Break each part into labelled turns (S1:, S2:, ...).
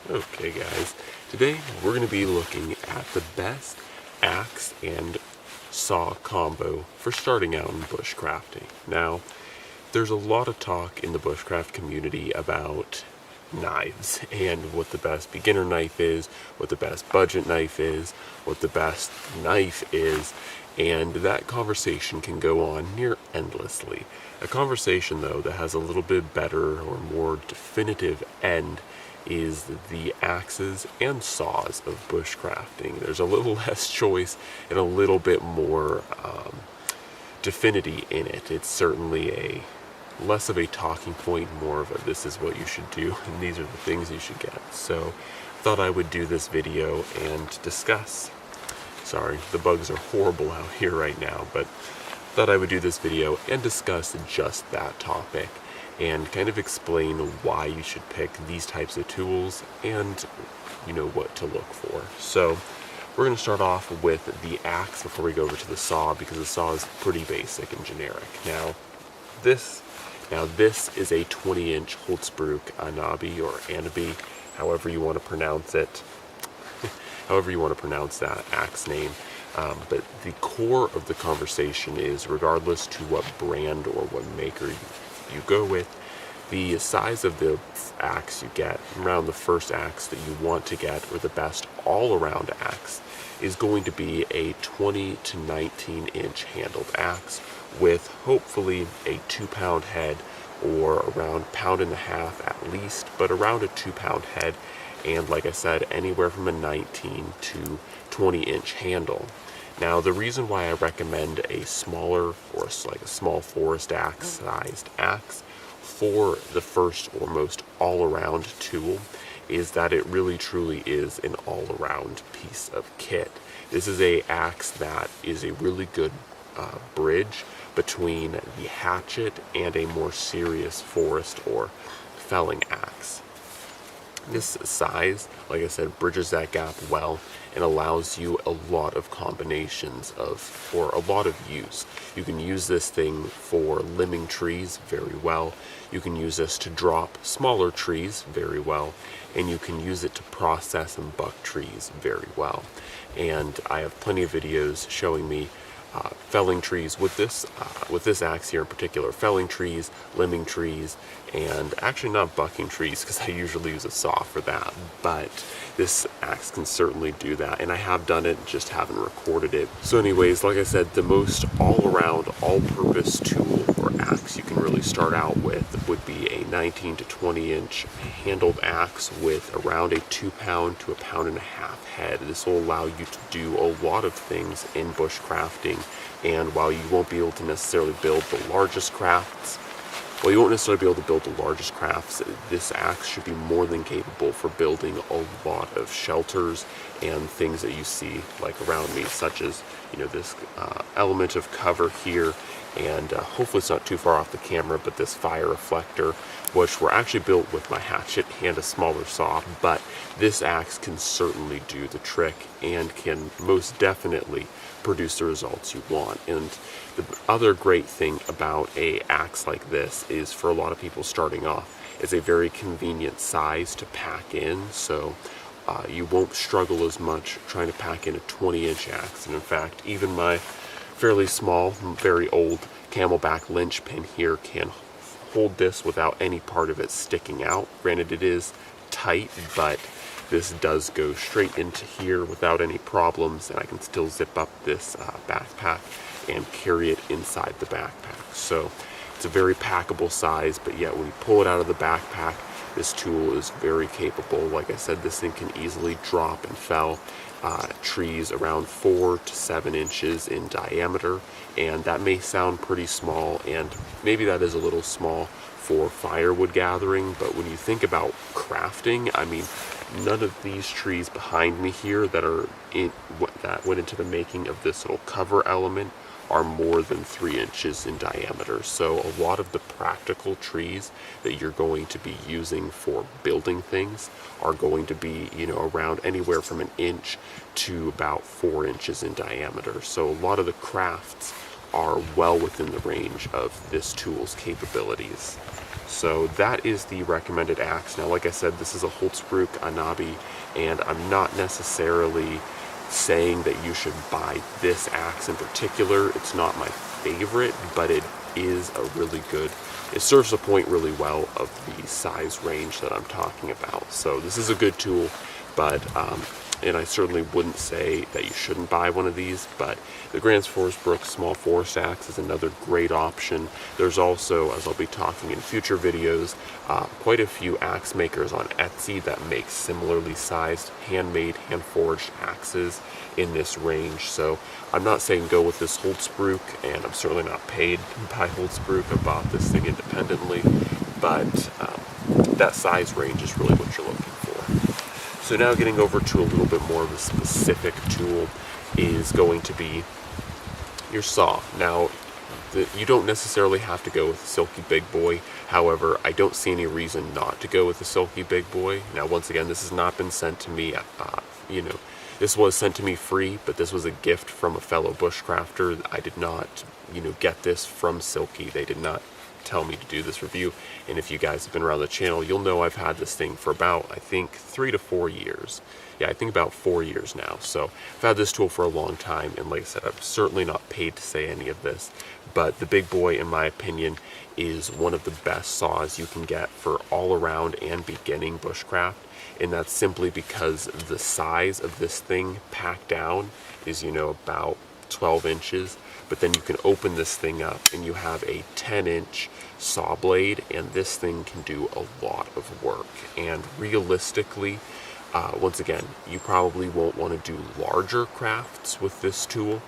S1: Okay guys, today we're going to be looking at the best axe and saw combo for starting out in bushcrafting. Now, there's a lot of talk in the bushcraft community about knives and what the best beginner knife is, what the best budget knife is, what the best knife is, and that conversation can go on near endlessly. A conversation though that has a little bit better or more definitive end is the axes and saws of bushcrafting. There's a little less choice and a little bit more definity in it. It's certainly a less of a talking point, more of a this is what you should do and these are the things you should get. So I thought I would do this video and discuss. Sorry, the bugs are horrible out here right now, but thought I would do this video and discuss just that topic and kind of explain why you should pick these types of tools and what to look for. So we're going to start off with the axe before we go over to the saw, because the saw is pretty basic and generic. Now this is a 20-inch Holtzbruch Anabi or Anabi, however you want to pronounce it. However you want to pronounce that axe name. But the core of the conversation is, regardless to what brand or what maker you go with, the size of the axe you get, around the first axe that you want to get, or the best all-around axe, is going to be a 20 to 19-inch handled axe with hopefully a 2-pound head, or around 1.5 pounds at least, but around a 2-pound head, and like I said, anywhere from a 19 to 20-inch handle. Now, the reason why I recommend a smaller, or like a small forest axe sized axe for the first or most all-around tool is that it really truly is an all-around piece of kit. This is a axe that is a really good bridge between the hatchet and a more serious forest or felling axe. This size, like I said, bridges that gap well and allows you a lot of combinations or a lot of use. You can use this thing for limbing trees very well. You can use this to drop smaller trees very well. And you can use it to process and buck trees very well. And I have plenty of videos showing me felling trees with this axe here in particular, felling trees, limbing trees, and actually not bucking trees because I usually use a saw for that, but this axe can certainly do that, and I have done it, just haven't recorded it. So anyways, like I said, the most all-around, all-purpose tool or axe you can really start out with would be a 19 to 20-inch handled axe with around a 2-pound to 1.5 pound head. This will allow you to do a lot of things in bushcrafting, and while you won't be able to necessarily build the largest crafts, this axe should be more than capable for building a lot of shelters and things that you see like around me, such as this element of cover here, and hopefully it's not too far off the camera, but this fire reflector, which were actually built with my hatchet and a smaller saw, but this axe can certainly do the trick and can most definitely produce the results you want. And the other great thing about a axe like this is, for a lot of people starting off, it's a very convenient size to pack in, so you won't struggle as much trying to pack in a 20-inch axe. And in fact, even my fairly small, very old camelback lynch pin here can hold this without any part of it sticking out. Granted, it is tight, but this does go straight into here without any problems, and I can still zip up this backpack and carry it inside the backpack. So it's a very packable size, but yet when you pull it out of the backpack, this tool is very capable. Like I said, this thing can easily drop and fell trees around 4 to 7 inches in diameter, and that may sound pretty small, and maybe that is a little small for firewood gathering, but when you think about crafting, I mean, none of these trees behind me here that went into the making of this little cover element are more than 3 inches in diameter. So a lot of the practical trees that you're going to be using for building things are going to be, around anywhere from 1 inch to about 4 inches in diameter. So a lot of the crafts are well within the range of this tool's capabilities. So that is the recommended axe. Now, like I said, this is a Holzbruch Anabi, and I'm not necessarily saying that you should buy this axe in particular. It's not my favorite, but it is a really good, it serves the point really well of the size range that I'm talking about. So this is a good tool, but and I certainly wouldn't say that you shouldn't buy one of these, but the Grants Forsbrook Small Forest Axe is another great option. There's also, as I'll be talking in future videos, quite a few axe makers on Etsy that make similarly sized, handmade, hand-forged axes in this range. So I'm not saying go with this Holzbruch, and I'm certainly not paid by Holzbruch. I bought this thing independently, but that size range is really what you're looking for. So now getting over to a little bit more of a specific tool is going to be your saw. Now, you don't necessarily have to go with the Silky Big Boy. However, I don't see any reason not to go with the Silky Big Boy. Now, once again, this has not been sent to me, this was sent to me free, but this was a gift from a fellow bushcrafter. I did not, get this from Silky. They did not tell me to do this review, and if you guys have been around the channel, you'll know I've had this thing for about, I think, 3 to 4 years. Yeah, I think about 4 years now. So I've had this tool for a long time, and like I said, I'm certainly not paid to say any of this, but the Big Boy, in my opinion, is one of the best saws you can get for all around and beginning bushcraft, and that's simply because the size of this thing packed down is, about 12 inches, but then you can open this thing up and you have a 10-inch saw blade, and this thing can do a lot of work. And realistically, once again, you probably won't want to do larger crafts with this tool,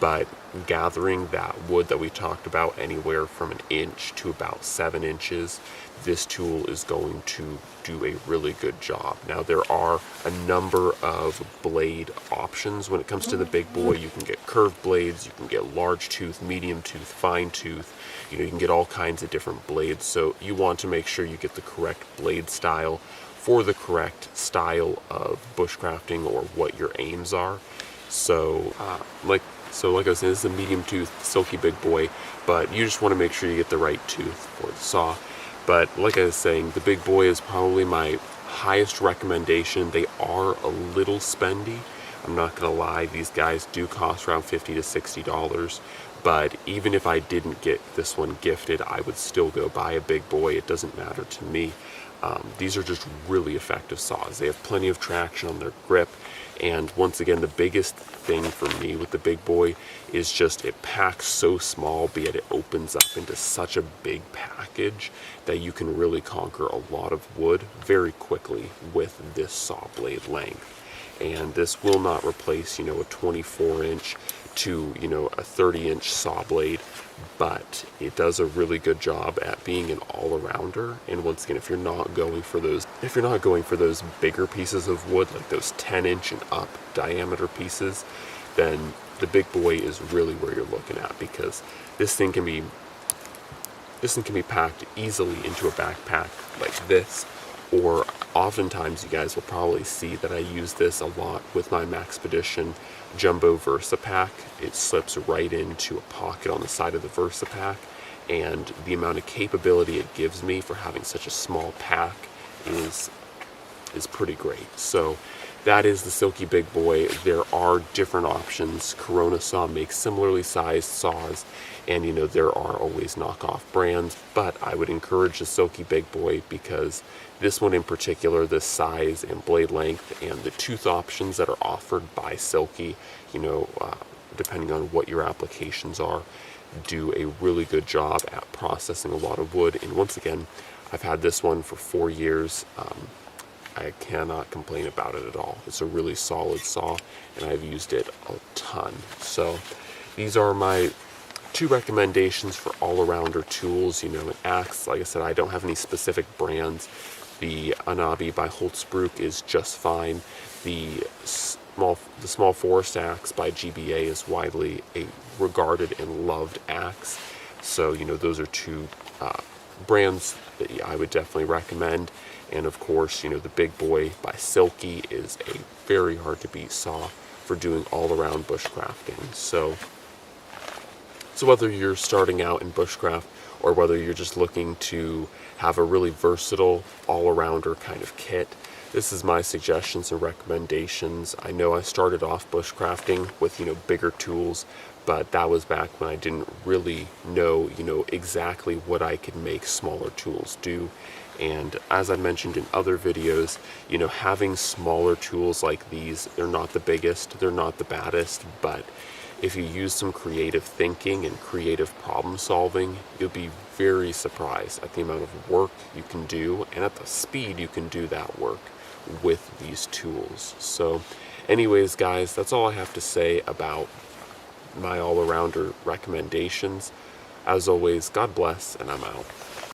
S1: but gathering that wood that we talked about, anywhere from 1 inch to about 7 inches, this tool is going to do a really good job. Now, there are a number of blade options when it comes to the Big Boy. You can get curved blades, you can get large tooth, medium tooth, fine tooth, you can get all kinds of different blades. So you want to make sure you get the correct blade style for the correct style of bushcrafting or what your aims are. So like I was saying, this is a medium tooth Silky Big Boy, but you just want to make sure you get the right tooth for the saw. But like I was saying, the Big Boy is probably my highest recommendation. They are a little spendy. I'm not going to lie, these guys do cost around $50 to $60, but even if I didn't get this one gifted, I would still go buy a Big Boy. It doesn't matter to me. These are just really effective saws. They have plenty of traction on their grip, and once again, the biggest thing for me with the Big Boy is just it packs so small, be it opens up into such a big package that you can really conquer a lot of wood very quickly with this saw blade length. And this will not replace, a 24-inch to, a 30-inch saw blade, but it does a really good job at being an all-arounder. And once again, if you're not going for those bigger pieces of wood, like those 10-inch and up diameter pieces, then the Big Boy is really where you're looking at, because this thing can be packed easily into a backpack like this, or oftentimes you guys will probably see that I use this a lot with my Maxpedition Jumbo Versa Pack. It slips right into a pocket on the side of the Versa Pack, and the amount of capability it gives me for having such a small pack is pretty great. So that is the Silky Big Boy. There are different options. Corona Saw makes similarly sized saws, and there are always knockoff brands, but I would encourage the Silky Big Boy because this one in particular, the size and blade length and the tooth options that are offered by Silky, depending on what your applications are, do a really good job at processing a lot of wood. And once again, I've had this one for 4 years. I cannot complain about it at all. It's a really solid saw, and I've used it a ton. So these are my 2 recommendations for all-arounder tools. An axe, like I said, I don't have any specific brands. The Anabi by Holzbruch is just fine. The small forest axe by GBA is widely regarded and loved axe. So those are 2 brands that I would definitely recommend. And of course, the Big Boy by Silky is a very hard to beat saw for doing all around bushcrafting. So whether you're starting out in bushcraft or whether you're just looking to have a really versatile all-arounder kind of kit, this is my suggestions and recommendations. I know I started off bushcrafting with, bigger tools, but that was back when I didn't really know, exactly what I could make smaller tools do. And as I mentioned in other videos, having smaller tools like these, they're not the biggest, they're not the baddest, but if you use some creative thinking and creative problem solving, you'll be very surprised at the amount of work you can do and at the speed you can do that work with these tools. So anyways, guys, that's all I have to say about my all-arounder recommendations. As always, God bless, and I'm out.